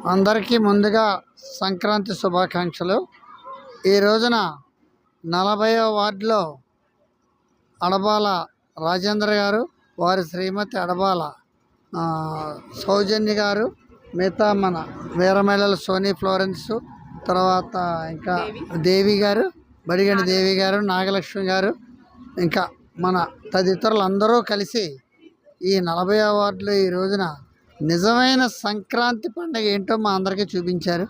అందరికీ ముందుగా సంక్రాంతి శుభాకాంక్షలు. ఈ రోజున 40వ వార్డులో అడబాల రాజేంద్ర గారు, వారి శ్రీమతి అడబాల సౌజన్య గారు, మిగతా మన వీరమహిళల సోనీ ఫ్లోరెన్స్, తర్వాత ఇంకా దేవి గారు, బడిగండి దేవి గారు, నాగలక్ష్మి గారు, ఇంకా మన తదితరులందరూ కలిసి ఈ 40వ వార్డులో ఈ రోజున నిజమైన సంక్రాంతి పండుగ ఏంటో మా అందరికీ చూపించారు.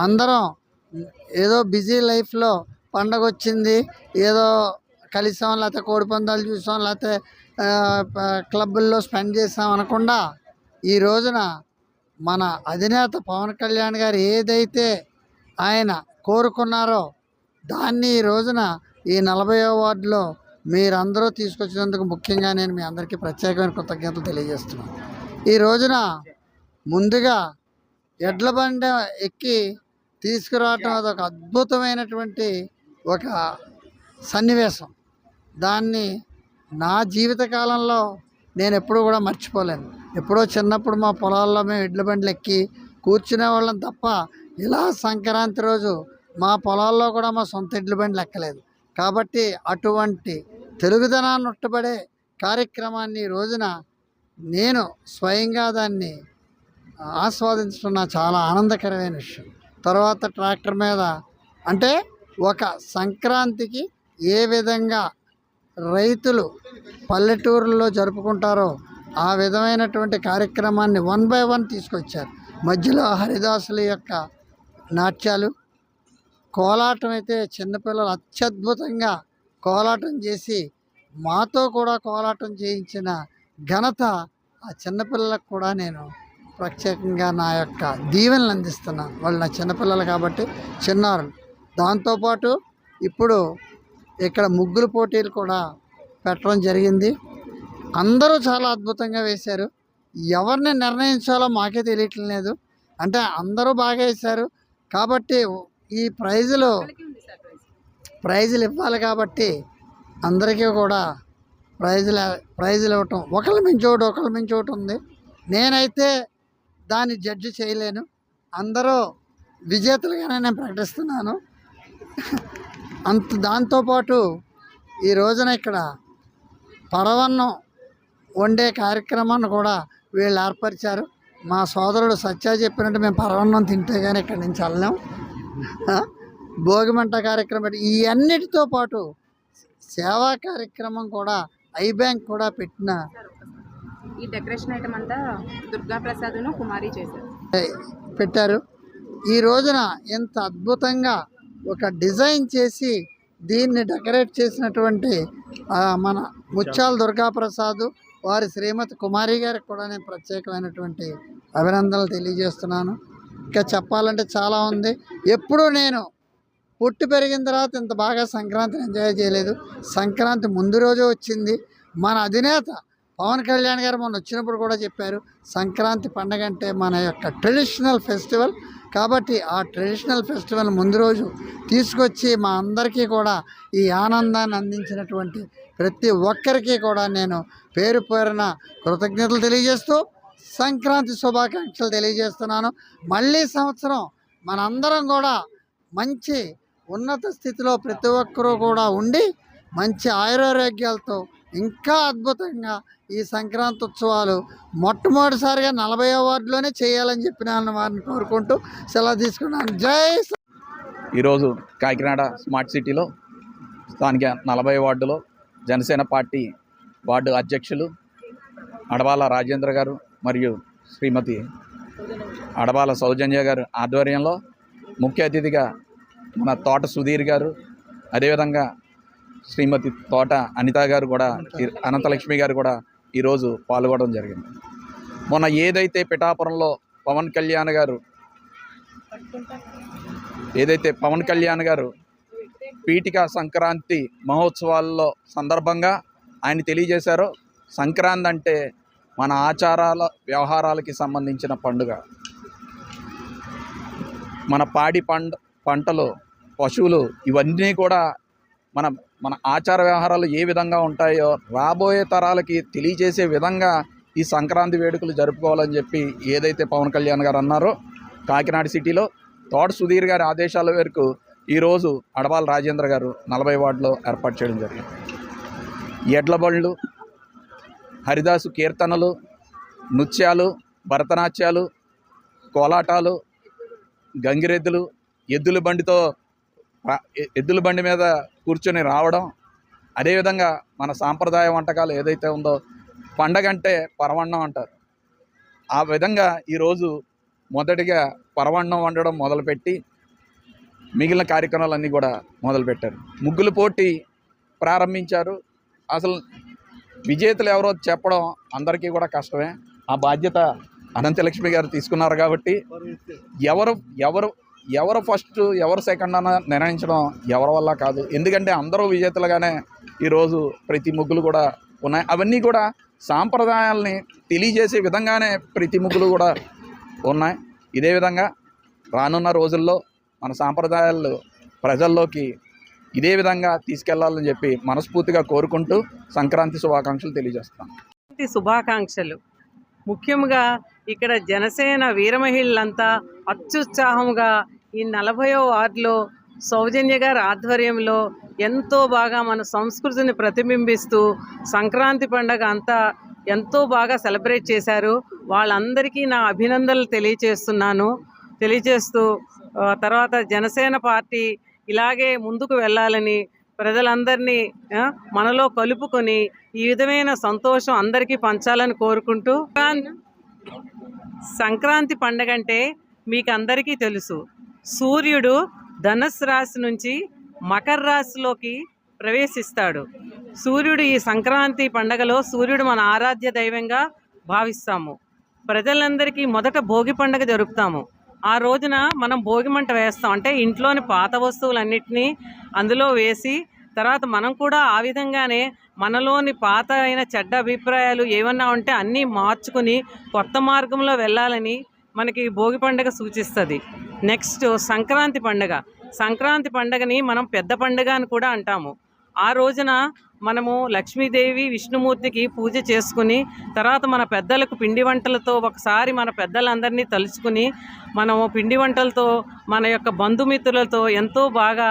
అందరం ఏదో బిజీ లైఫ్లో పండగ వచ్చింది, ఏదో కలిసాం, లేకపోతే కోడిపందాలు చూసాం, లేకపోతే క్లబ్బుల్లో స్పెండ్ చేసాం అనకుండా ఈ రోజున మన అధినేత పవన్ కళ్యాణ్ గారు ఏదైతే ఆయన కోరుకున్నారో దాన్ని ఈ రోజున ఈ 40వ వార్డులో మీరందరూ తీసుకొచ్చినందుకు ముఖ్యంగా నేను మీ అందరికీ ప్రత్యేకమైన కృతజ్ఞతలు తెలియజేస్తున్నాను. ఈ రోజున ముందుగా ఎడ్ల బండి ఎక్కి తీసుకురావటం అదొక అద్భుతమైనటువంటి ఒక సన్నివేశం. దాన్ని నా జీవితకాలంలో నేను ఎప్పుడూ కూడా మర్చిపోలేను. ఎప్పుడో చిన్నప్పుడు మా పొలాల్లో మేము ఎడ్ల బండ్లు ఎక్కి కూర్చునే వాళ్ళం తప్ప ఇలా సంక్రాంతి రోజు మా పొలాల్లో కూడా మా సొంత ఎడ్ల బండ్లు ఎక్కలేదు. కాబట్టి అటువంటి తెలుగుదనాన్ని ఉట్టబడే కార్యక్రమాన్ని ఈ రోజున నేను స్వయంగా దాన్ని ఆస్వాదించడం నాకు చాలా ఆనందకరమైన విషయం. తర్వాత ట్రాక్టర్ మీద అంటే ఒక సంక్రాంతికి ఏ విధంగా రైతులు పల్లెటూరుల్లో జరుపుకుంటారో ఆ విధమైనటువంటి కార్యక్రమాన్ని 1 by 1 తీసుకొచ్చారు. మధ్యలో హరిదాసుల యొక్క నాట్యాలు, కోలాటం అయితే చిన్నపిల్లలు అత్యద్భుతంగా కోలాటం చేసి మాతో కూడా కోలాటం చేయించిన ఘనత ఆ చిన్నపిల్లలకు కూడా నేను ప్రత్యేకంగా నా యొక్క దీవెనలు అందిస్తున్నాను. వాళ్ళు నా చిన్నపిల్లలు కాబట్టి చిన్నారులు. దాంతోపాటు ఇప్పుడు ఇక్కడ ముగ్గుల పోటీలు కూడా పెట్టడం జరిగింది. అందరూ చాలా అద్భుతంగా వేశారు. ఎవరిని నిర్ణయించాలో మాకే తెలియట్లేదు. అంటే అందరూ బాగా వేశారు కాబట్టి ఈ ప్రైజులు ఇవ్వాలి కాబట్టి అందరికీ కూడా ప్రైజులు ఇవ్వటం ఒకళ్ళ మించి ఒకటి ఉంది. నేనైతే దాన్ని జడ్జి చేయలేను. అందరూ విజేతలుగానే నేను ప్రకటిస్తున్నాను. దాంతోపాటు ఈ రోజున ఇక్కడ పరవన్నం వండే కార్యక్రమాన్ని కూడా వీళ్ళు ఏర్పరిచారు. మా సోదరుడు సత్య చెప్పినట్టు మేము పరవన్నం తింటే కానీ ఇక్కడి నుంచి వెళ్ళాం. భోగిమంట కార్యక్రమం ఈ అన్నిటితో పాటు సేవా కార్యక్రమం కూడా ఐ బ్యాంక్ కూడా ఈ డెకరేషన్ ఐటమ్ అంతా దుర్గా ప్రసాద్ను కుమారి పెట్టారు. ఈ రోజున ఎంత అద్భుతంగా ఒక డిజైన్ చేసి దీన్ని డెకరేట్ చేసినటువంటి మన ముత్యాల దుర్గా ప్రసాద్, వారి శ్రీమతి కుమారి గారికి కూడా నేను ప్రత్యేకమైనటువంటి అభినందనలు తెలియజేస్తున్నాను. ఇంకా చెప్పాలంటే చాలా ఉంది. ఎప్పుడూ నేను పుట్టి పెరిగిన తర్వాత ఇంత బాగా సంక్రాంతిని ఎంజాయ్ చేయలేదు. సంక్రాంతి ముందు రోజే వచ్చింది. మన అధినేత పవన్ కళ్యాణ్ గారు మొన్న వచ్చినప్పుడు కూడా చెప్పారు, సంక్రాంతి పండగ అంటే మన యొక్క ట్రెడిషనల్ ఫెస్టివల్. కాబట్టి ఆ ట్రెడిషనల్ ఫెస్టివల్ ముందు రోజు తీసుకొచ్చి మా అందరికీ కూడా ఈ ఆనందాన్ని అందించినటువంటి ప్రతి ఒక్కరికి కూడా నేను పేరు పేరున కృతజ్ఞతలు తెలియజేస్తూ సంక్రాంతి శుభాకాంక్షలు తెలియజేస్తున్నాను. మళ్ళీ సంవత్సరం మనందరం కూడా మంచి ఉన్నత స్థితిలో ప్రతి ఒక్కరూ కూడా ఉండి మంచి ఆయురారోగ్యాలతో ఇంకా అద్భుతంగా ఈ సంక్రాంతి ఉత్సవాలు మొట్టమొదటిసారిగా 40వ వార్డులోనే చేయాలని చెప్పిన వారిని కోరుకుంటూ సెలవు తీసుకున్నాను. జై. ఈరోజు కాకినాడ స్మార్ట్ సిటీలో స్థానిక 40వ వార్డులో జనసేన పార్టీ వార్డు అధ్యక్షులు అడబాల రాజేంద్ర గారు మరియు శ్రీమతి అడబాల సౌజన్య గారు ఆధ్వర్యంలో ముఖ్య అతిథిగా మన తోట సుధీర్ గారు, అదేవిధంగా శ్రీమతి తోట అనిత గారు కూడా, అనంతలక్ష్మి గారు కూడా ఈరోజు పాల్గొనడం జరిగింది. మొన్న ఏదైతే పిఠాపురంలో పవన్ కళ్యాణ్ గారు పీఠిక సంక్రాంతి మహోత్సవాల్లో సందర్భంగా ఆయన తెలియజేశారో, సంక్రాంతి అంటే మన ఆచారాల వ్యవహారాలకి సంబంధించిన పండుగ. మన పాడి పంటలు, పశువులు ఇవన్నీ కూడా మన ఆచార వ్యవహారాలు ఏ విధంగా ఉంటాయో రాబోయే తరాలకి తెలియజేసే విధంగా ఈ సంక్రాంతి వేడుకలు జరుపుకోవాలని చెప్పి ఏదైతే పవన్ కళ్యాణ్ గారు అన్నారో కాకినాడ సిటీలో తోట సుధీర్ గారి ఆదేశాల మేరకు ఈరోజు అడవాల రాజేంద్ర గారు 40 వార్డులో ఏర్పాటు చేయడం జరిగింది. ఎడ్ల బండ్లు, హరిదాసు కీర్తనలు, నృత్యాలు, భరతనాట్యాలు, కోలాటాలు, గంగిరెద్దులు, ఎద్దుల బండి మీద కూర్చొని రావడం, అదేవిధంగా మన సాంప్రదాయ వంటకాలు ఏదైతే ఉందో పండగ అంటే పరవన్నం అంటారు. ఆ విధంగా ఈరోజు మొదటిగా పరవన్నం వండడం మొదలుపెట్టి మిగిలిన కార్యక్రమాలన్నీ కూడా మొదలుపెట్టారు. ముగ్గుల పోటీ ప్రారంభించారు. అసలు విజేతలు ఎవరో చెప్పడం అందరికీ కూడా కష్టమే. ఆ బాధ్యత అనంతలక్ష్మి గారు తీసుకున్నారు కాబట్టి ఎవరు ఫస్ట్ ఎవరు సెకండ్ అన్న నిర్ణయించడం ఎవరి వల్ల కాదు. ఎందుకంటే అందరూ విజేతలుగానే ఈరోజు ప్రతి ముగ్గులు కూడా ఉన్నాయి. అవన్నీ కూడా సాంప్రదాయాల్ని తెలియజేసే విధంగానే ప్రతి ముగ్గులు కూడా ఉన్నాయి. ఇదే విధంగా రానున్న రోజుల్లో మన సాంప్రదాయాలు ప్రజల్లోకి ఇదే విధంగా తీసుకెళ్లాలని చెప్పి మనస్ఫూర్తిగా కోరుకుంటూ సంక్రాంతి శుభాకాంక్షలు తెలియజేస్తాం. శుభాకాంక్షలు. ముఖ్యంగా ఇక్కడ జనసేన వీరమహిళలంతా అత్యుత్సాహంగా ఈ 40వ వార్డులో సౌజన్య గారి ఆధ్వర్యంలో ఎంతో బాగా మన సంస్కృతిని ప్రతిబింబిస్తూ సంక్రాంతి పండగ అంతా ఎంతో బాగా సెలబ్రేట్ చేశారు. వాళ్ళందరికీ నా అభినందనలు తెలియజేస్తూ తర్వాత జనసేన పార్టీ ఇలాగే ముందుకు వెళ్ళాలని ప్రజలందరినీ మనలో కలుపుకొని ఈ విధమైన సంతోషం అందరికీ పంచాలని కోరుకుంటూ, సంక్రాంతి పండగ అంటే మీకు అందరికీ తెలుసు. సూర్యుడు ధనుస్సు రాశి నుంచి మకర రాశిలోకి ప్రవేశిస్తాడు. సూర్యుడు ఈ సంక్రాంతి పండగలో సూర్యుడు మన ఆరాధ్య దైవంగా భావిస్తాము. ప్రజలందరికీ మొదట భోగి పండుగ జరుపుతాము. ఆ రోజున మనం భోగి మంట వేస్తాం. అంటే ఇంట్లోని పాత వస్తువులన్నిటినీ అందులో వేసి తర్వాత మనం కూడా ఆ విధంగానే మనలోని పాత అయిన చెడ్డ అభిప్రాయాలు ఏమన్నా ఉంటే అన్నీ మార్చుకుని కొత్త మార్గంలో వెళ్ళాలని మనకి భోగి పండుగ సూచిస్తుంది. నెక్స్ట్ సంక్రాంతి పండుగ. సంక్రాంతి పండుగని మనం పెద్ద పండుగ అని కూడా అంటాము. ఆ రోజున మనము లక్ష్మీదేవి విష్ణుమూర్తికి పూజ చేసుకుని తర్వాత మన పెద్దలకు పిండి వంటలతో ఒకసారి మన పెద్దలందరినీ తలుచుకుని మనము పిండి వంటలతో మన యొక్క బంధుమిత్రులతో ఎంతో బాగా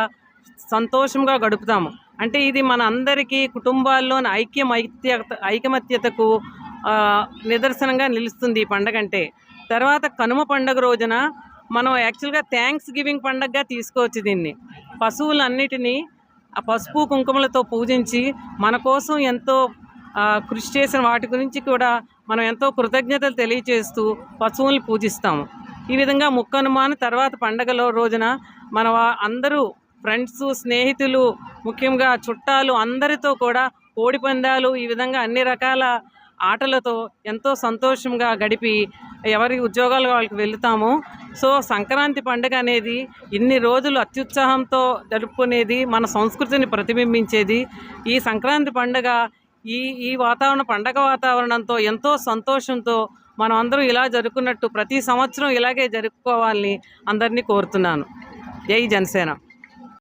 సంతోషంగా గడుపుతాము. అంటే ఇది మన అందరికీ కుటుంబాల్లోని ఐకమత్యతకు నిదర్శనంగా నిలుస్తుంది ఈ పండగ అంటే. తర్వాత కనుమ పండుగ రోజున మనం యాక్చువల్గా థ్యాంక్స్ గివింగ్ పండగగా తీసుకోవచ్చు దీన్ని. పశువులన్నిటినీ ఆ పసుపు కుంకుమలతో పూజించి మన కోసం ఎంతో కృషి చేసిన వాటి గురించి కూడా మనం ఎంతో కృతజ్ఞతలు తెలియజేస్తూ పశువుల్ని పూజిస్తాము. ఈ విధంగా ముక్కనుమాన తర్వాత పండగలో రోజున మన అందరూ ఫ్రెండ్స్, స్నేహితులు, ముఖ్యంగా చుట్టాలు అందరితో కూడా కోడి పందాలు ఈ విధంగా అన్ని రకాల ఆటలతో ఎంతో సంతోషంగా గడిపి ఎవరి ఉద్యోగాలు వాళ్ళకి వెళుతాము. సో సంక్రాంతి పండుగ అనేది ఇన్ని రోజులు అత్యుత్సాహంతో జరుపుకునేది, మన సంస్కృతిని ప్రతిబింబించేది. ఈ సంక్రాంతి పండుగ ఈ పండగ వాతావరణంతో ఎంతో సంతోషంతో మనం అందరం ఇలా జరుపుకున్నట్టు ప్రతి సంవత్సరం ఇలాగే జరుపుకోవాలని అందరినీ కోరుతున్నాను. జై జనసేన.